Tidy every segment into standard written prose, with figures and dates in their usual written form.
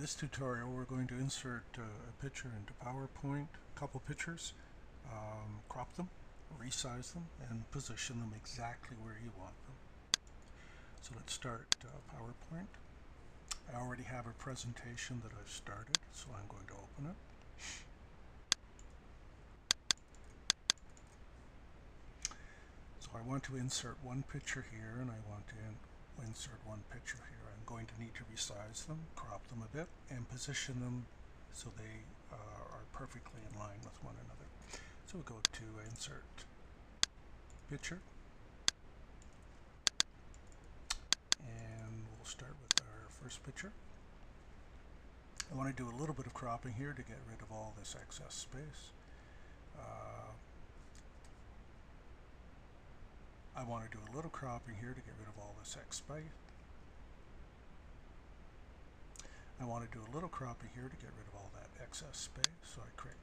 this tutorial we're going to insert a picture into PowerPoint, a couple pictures, crop them, resize them, and position them exactly where you want them. So let's start PowerPoint. I already have a presentation that I've started, so I'm going to open it. So I want to insert one picture here, and I want to insert one picture here. I'm going to need to resize them, crop them a bit, and position them so they are perfectly in line with one another. So we'll go to Insert Picture, and we'll start with our first picture. I want to do a little bit of cropping here to get rid of all this excess space. I want to do a little cropping here to get rid of all this excess space. I want to do a little cropping here to get rid of all that excess space, so I create.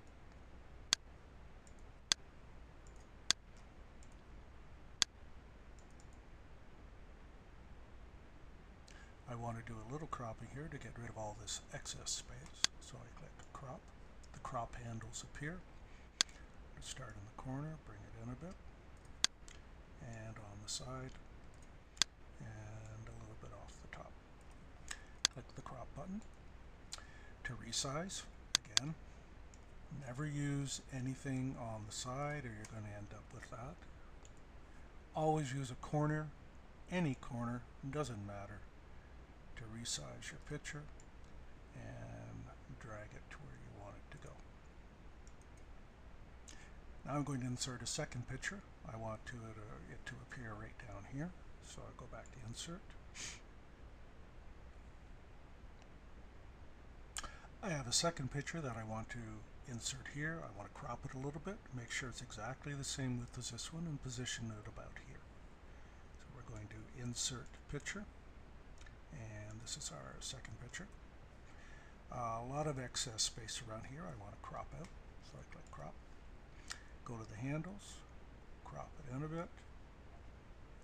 I want to do a little cropping here to get rid of all this excess space, so I click Crop. The crop handles appear. Let's start in the corner, bring it in a bit, and on the side, and a little bit off the top. Click the crop button. To resize, again, never use anything on the side or you're going to end up with that. Always use a corner, any corner, doesn't matter, to resize your picture and drag it to where you want it to go. Now I'm going to insert a second picture. I want it to appear right down here, so I'll go back to Insert. I have a second picture that I want to insert here. I want to crop it a little bit, make sure it's exactly the same width as this one, and position it about here. So we're going to Insert Picture, and this is our second picture. A lot of excess space around here I want to crop out, so I click Crop. Go to the handles, crop it in a bit,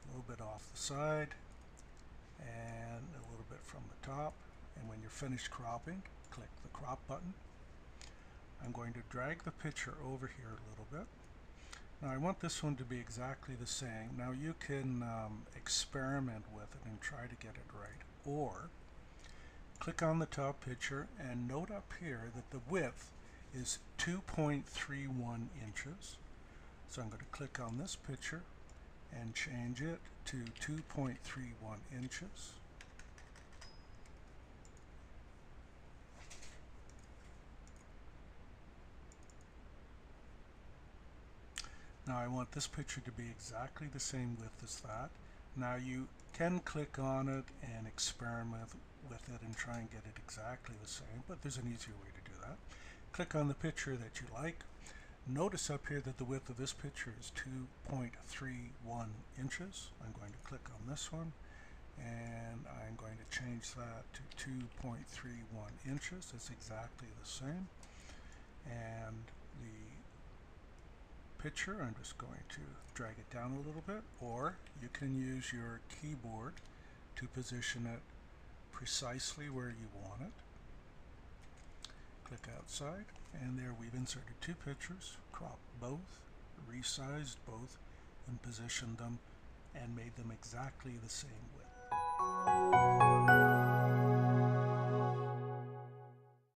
a little bit off the side, and a little bit from the top. And when you're finished cropping, click the crop button. I'm going to drag the picture over here a little bit. Now I want this one to be exactly the same. Now you can experiment with it and try to get it right, or click on the top picture and note up here that the width is 2.31 inches. So I'm going to click on this picture and change it to 2.31 inches. Now I want this picture to be exactly the same width as that. Now you can click on it and experiment with it and try and get it exactly the same, but there's an easier way to do that. Click on the picture that you like. Notice up here that the width of this picture is 2.31 inches. I'm going to click on this one, and I'm going to change that to 2.31 inches. It's exactly the same. And the picture, I'm just going to drag it down a little bit, or you can use your keyboard to position it precisely where you want it. Click outside, and there we've inserted two pictures, cropped both, resized both, and positioned them and made them exactly the same width.